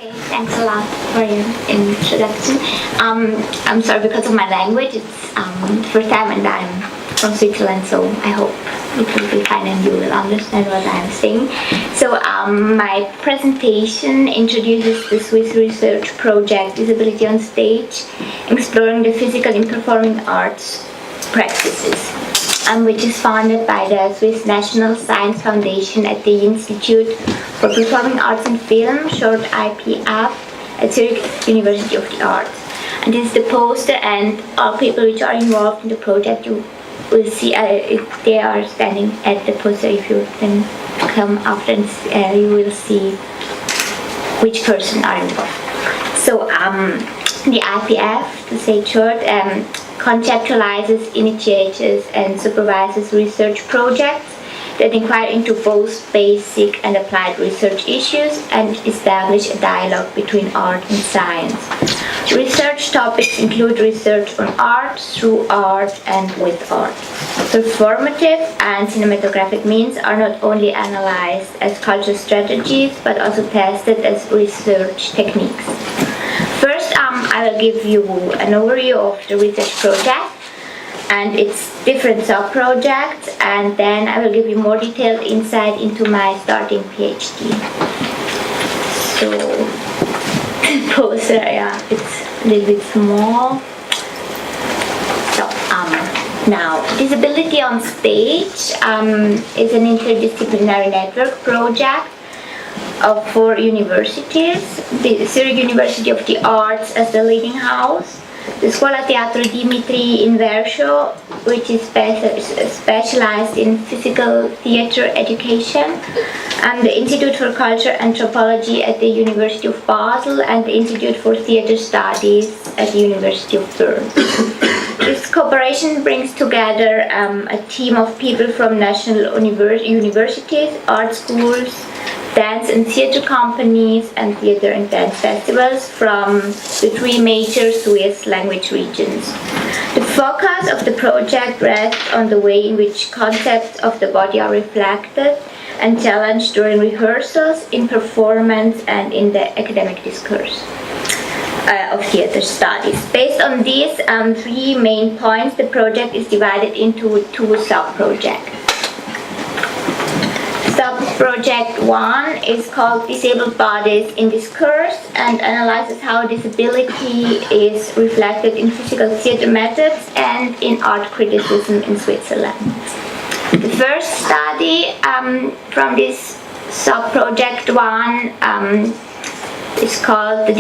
Okay, thanks a lot for your introduction. I'm sorry because of my language. It's the first time and I'm from Switzerland, so I hope it will be fine and you will understand what I'm saying. So my presentation introduces the Swiss research project Disability on Stage, exploring the physical and performing arts practices, which is funded by the Swiss National Science Foundation at the Institute for Performing Arts and Film, short IPF, at Zurich University of the Arts. And this is the poster, and all people which are involved in the project, you will see they are standing at the poster. If you then come after, and you will see which person are involved. So the IPF, to say it short, conceptualizes, initiates, and supervises research projects that inquire into both basic and applied research issues and establish a dialogue between art and science. Research topics include research on art, through art, and with art. Performative and cinematographic means are not only analyzed as cultural strategies but also tested as research techniques. First, I will give you an overview of the research project and its different sub-projects, and then I will give you more detailed insight into my starting PhD. So, poster, yeah, it's a little bit small. So, now, Disability on Stage is an interdisciplinary network project of 4 universities: the Zurich University of the Arts as the leading house, the Scuola Teatro Dimitri in Verso, which is specialized in physical theater education, and the Institute for Culture Anthropology at the University of Basel, and the Institute for Theater Studies at the University of Bern. This cooperation brings together a team of people from national universities, art schools, dance and theater companies, and theater and dance festivals from the 3 major Swiss language regions. The focus of the project rests on the way in which concepts of the body are reflected and challenged during rehearsals, in performance, and in the academic discourse of theater studies. Based on these 3 main points, the project is divided into 2 sub-projects. Sub-project 1 is called Disabled Bodies in Discourse and analyzes how disability is reflected in physical theater methods and in art criticism in Switzerland. The first study from this sub-project 1 is called the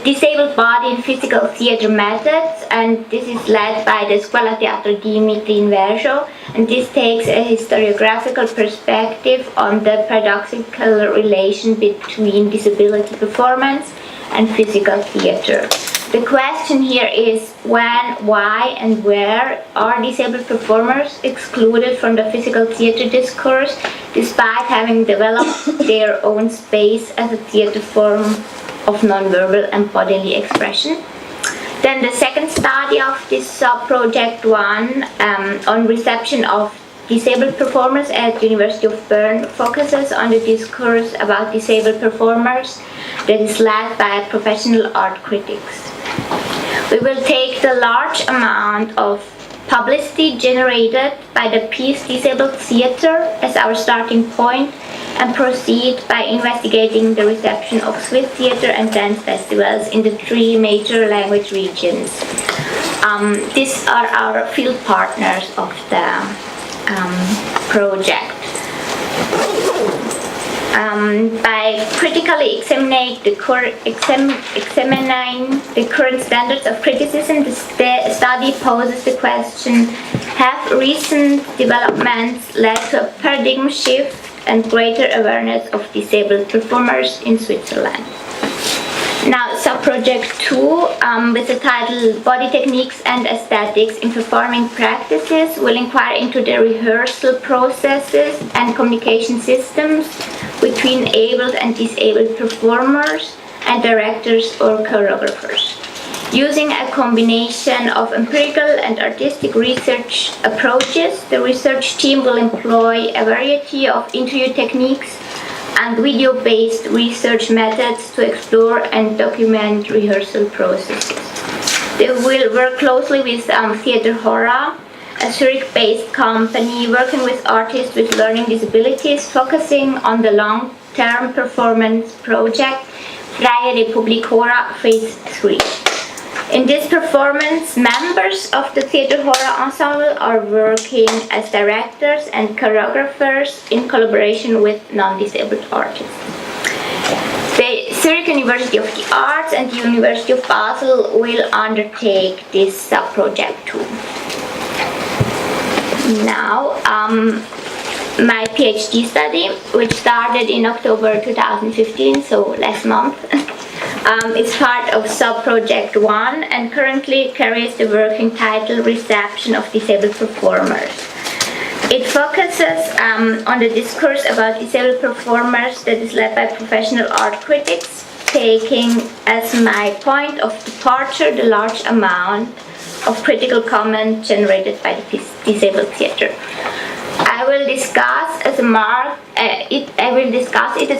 Disabled Body in Physical Theater Methods, and this is led by the Scuola Teatro Dimitri in Verso, and this takes a historiographical perspective on the paradoxical relation between disability performance and physical theater. The question here is when, why, and where are disabled performers excluded from the physical theater discourse despite having developed their own space as a theater form of non-verbal and bodily expression. Then the second study of this sub-project 1 on reception of disabled performers at the University of Bern focuses on the discourse about disabled performers that is led by professional art critics. We will take the large amount of publicity generated by the piece Disabled Theater as our starting point and proceed by investigating the reception of Swiss theater and dance festivals in the 3 major language regions. These are our field partners of the project. By critically examining the current standards of criticism, the study poses the question: have recent developments led to a paradigm shift and greater awareness of disabled performers in Switzerland? Now, sub-project 2, with the title Body Techniques and Aesthetics in Performing Practices, will inquire into the rehearsal processes and communication systems between abled and disabled performers and directors or choreographers. Using a combination of empirical and artistic research approaches, the research team will employ a variety of interview techniques and video-based research methods to explore and document rehearsal processes. They will work closely with Theater Hora, a Zurich-based company working with artists with learning disabilities, focusing on the long-term performance project Freie Republik Hora Phase 3. In this performance, members of the Theater Hora ensemble are working as directors and choreographers in collaboration with non-disabled artists. The Zurich University of the Arts and the University of Basel will undertake this sub-project too. Now, my PhD study, which started in October 2015, so last month, is part of sub-project 1 and currently carries the working title Reception of Disabled Performers. It focuses on the discourse about disabled performers that is led by professional art critics, taking as my point of departure the large amount of critical comment generated by the disabled theater. I will discuss it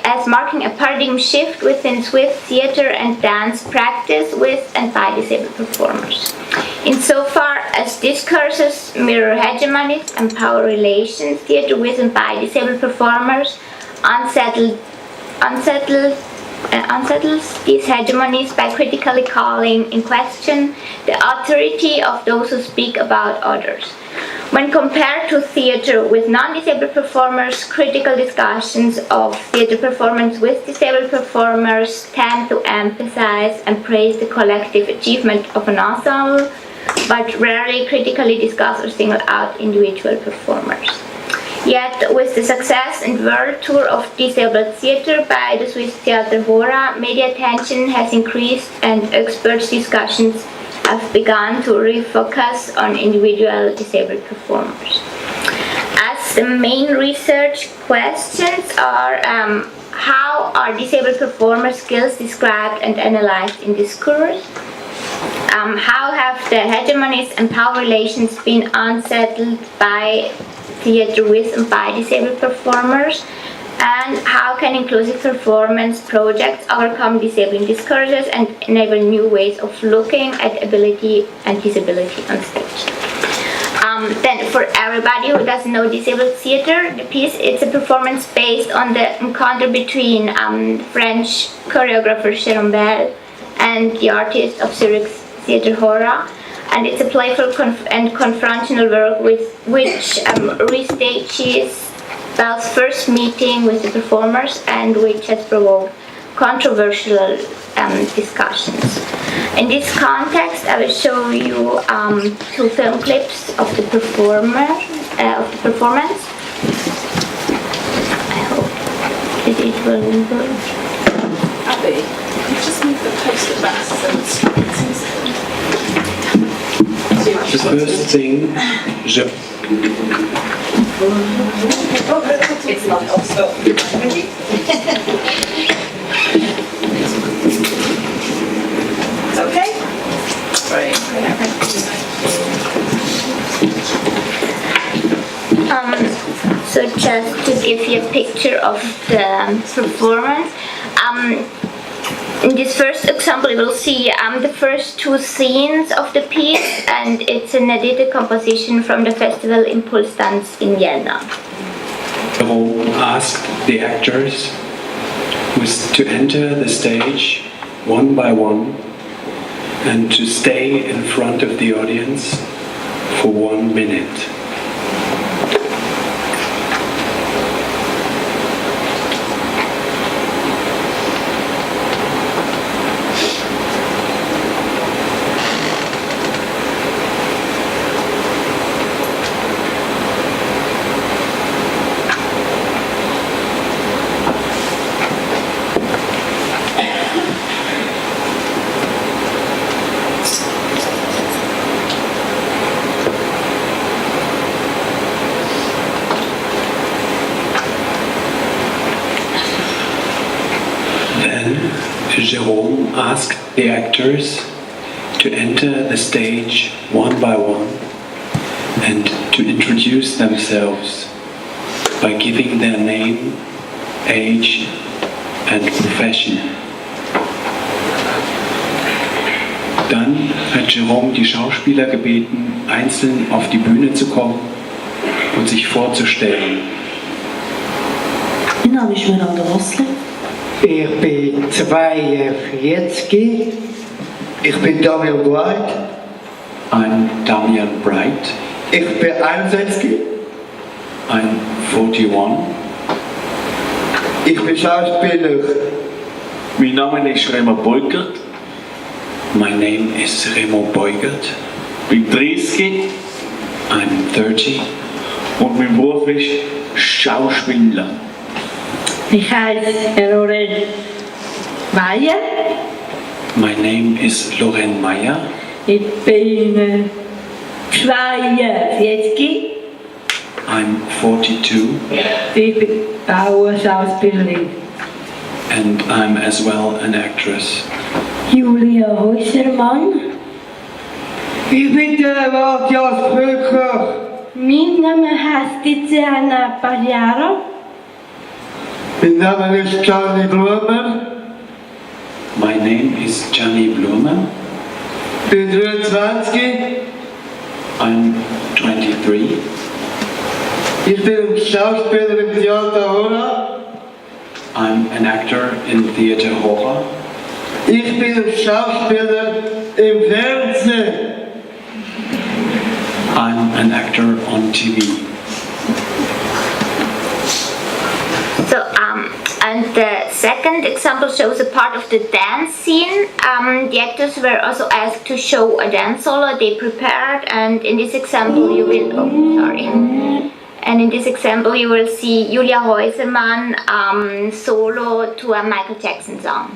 as marking a paradigm shift within Swiss theater and dance practice with and by disabled performers. Insofar as discourses mirror hegemonies and power relations, theater with and by disabled performers unsettles these hegemonies by critically calling in question the authority of those who speak about others. When compared to theater with non-disabled performers, critical discussions of theater performance with disabled performers tend to emphasize and praise the collective achievement of an ensemble, but rarely critically discuss or single out individual performers. Yet, with the success and world tour of disabled theater by the Swiss Theater Hora, media attention has increased and experts' discussions have begun to refocus on individual disabled performers. As the main research questions are how are disabled performer skills described and analyzed in discourse? How have the hegemonies and power relations been unsettled by theater with and by disabled performers? And how can inclusive performance projects overcome disabling discourses and enable new ways of looking at ability and disability on stage? Then for everybody who doesn't know disabled theater, the piece is a performance based on the encounter between French choreographer Jérôme Bel and the artist of Zurich Theater Hora. And it's a playful and confrontational work with which restages Bel's first meeting with the performers and which has provoked controversial discussions. In this context, I will show you 2 film clips of the performance. I hope that it will work. Abby, you just move the poster back so it's The first thing, it's not also. It's okay? Right. So just to give you a picture of the performance, in this first example, you will see the first 2 scenes of the piece, and it's an edited composition from the festival Impulstanz in Vienna. Jérôme asked the actors to enter the stage one by one and to stay in front of the audience for 1 minute. Jérôme asked the actors to enter the stage one by one and to introduce themselves by giving their name age and profession. Dann hat Jerome die Schauspieler gebeten, einzeln auf die Bühne zu kommen und sich vorzustellen. Mein Name ist Miranda Rossli. Ich bin 42. Ich bin Daniel White. I'm Damian Bright. Ich bin 61. I'm 41. Ich bin Schauspieler. Mein Name ist Remo Beugert, My name is Remo Beugert. bin 30 I'm 30. und mein Beruf ist Schauspieler. Ich heiße Lorraine Meyer. My name is Loren Meyer. Ich bin 42. I'm 42 Ich bin Bauerschauspielerin. and I'm as well an actress. Julia Häusermann. Ich bin der Matthias Brücker. Mein Name heißt Tiziana Pagliaro. Mein Name ist Johnny Blumer. My name is Gianni Blumer. Ich bin 23. I'm 23. Ich bin ein Schauspieler im Theater Hora. I'm an actor in theater horror. Ich bin ein Schauspieler im Fernsehen. I'm an actor on TV. So, and the second example shows a part of the dance scene. The actors were also asked to show a dance solo they prepared, and in this example you will, and in this example you will see Julia Häusermann solo to a Michael Jackson song.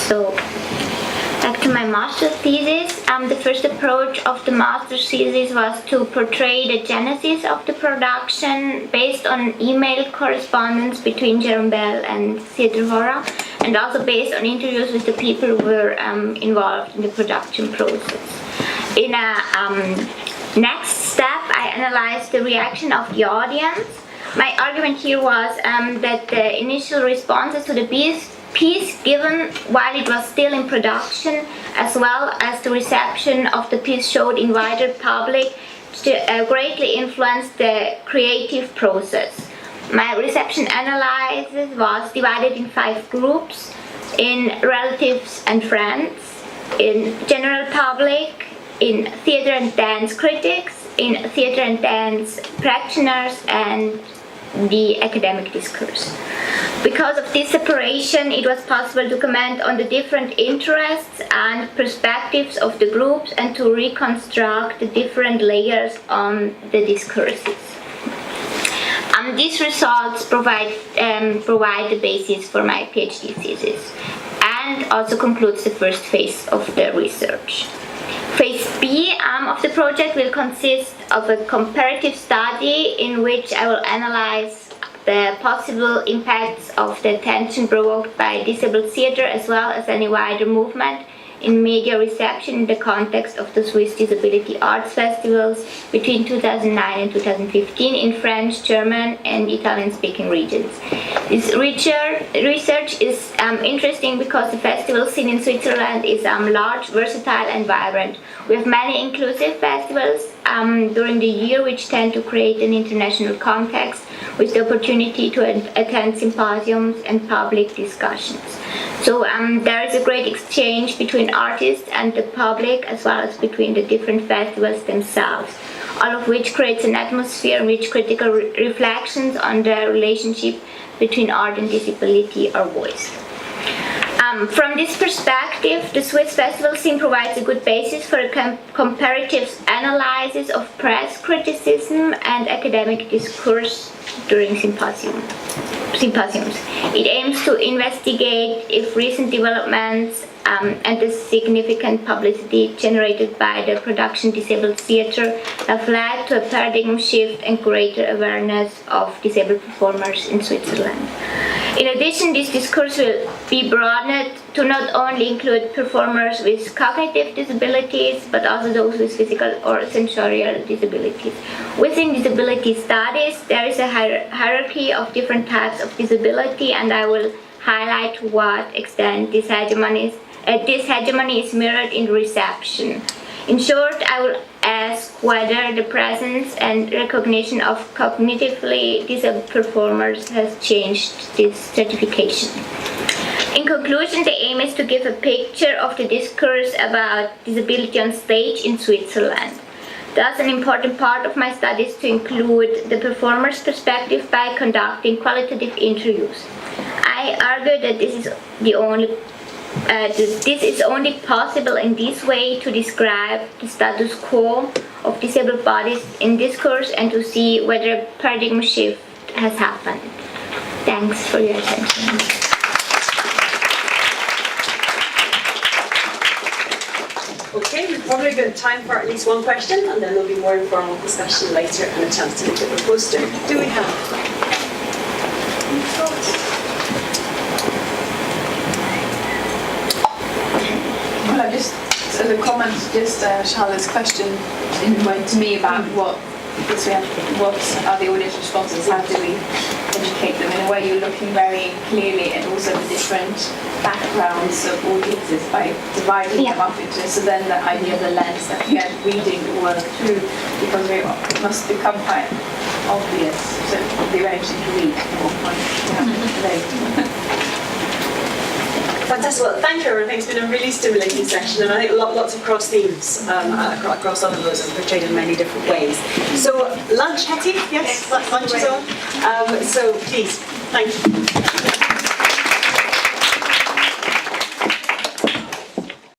So back to my master's thesis. The first approach of the master's thesis was to portray the genesis of the production based on email correspondence between Jerome Bell and Theodor Hora, and also based on interviews with the people who were involved in the production process. In a next step, I analyzed the reaction of the audience. My argument here was that the initial responses to the piece given while it was still in production, as well as the reception of the piece showed in wider public, greatly influenced the creative process. My reception analysis was divided in 5 groups: in relatives and friends, in general public, in theatre and dance critics, in theatre and dance practitioners, and the academic discourse. Because of this separation, it was possible to comment on the different interests and perspectives of the groups and to reconstruct the different layers on the discourses. These results provide the basis for my PhD thesis and also concludes the first phase of the research. Phase B of the project will consist of a comparative study in which I will analyze the possible impacts of the attention provoked by disabled theatre as well as any wider movement in media reception in the context of the Swiss Disability Arts Festivals between 2009 and 2015 in French, German and Italian-speaking regions. This research is interesting because the festival scene in Switzerland is large, versatile and vibrant. We have many inclusive festivals during the year which tend to create an international context with the opportunity to attend symposiums and public discussions. So there is a great exchange between artists and the public as well as between the different festivals themselves, all of which creates an atmosphere in which critical reflections on the relationship between art and disability are voiced. From this perspective, the Swiss festival scene provides a good basis for a comparative analysis of press criticism and academic discourse during symposiums. It aims to investigate if recent developments and the significant publicity generated by the production disabled theatre have led to a paradigm shift and greater awareness of disabled performers in Switzerland. In addition, this discourse will be broadened to not only include performers with cognitive disabilities, but also those with physical or sensorial disabilities. Within disability studies, there is a hierarchy of different types of disability, and I will highlight to what extent this hegemony is mirrored in reception. In short, I will ask whether the presence and recognition of cognitively disabled performers has changed this stratification. In conclusion, the aim is to give a picture of the discourse about disability on stage in Switzerland. Thus, an important part of my studies to include the performer's perspective by conducting qualitative interviews. I argue that this is only possible in this way to describe the status quo of disabled bodies in discourse and to see whether a paradigm shift has happened. Thanks for your attention. Okay, we've probably got time for at least one question, and then there'll be more informal discussion later and a chance to look at the poster. Do we have any thoughts? Well, just as a comment, Charlotte's question in a way to me about what are the audience responses, how do we educate them? In a way, you're looking very clearly at also the different backgrounds of audiences by dividing them up into, so then the idea of the lens that we are reading the work through, because it must become quite obvious, so it would be very interesting to read at one point. Fantastic. Well, thank you, everyone. I think it's been a really stimulating session, and I think lots of cross themes across all of those and portrayed in many different ways. So, lunch, Hetty? Yes, lunch is on. So, please, thank you.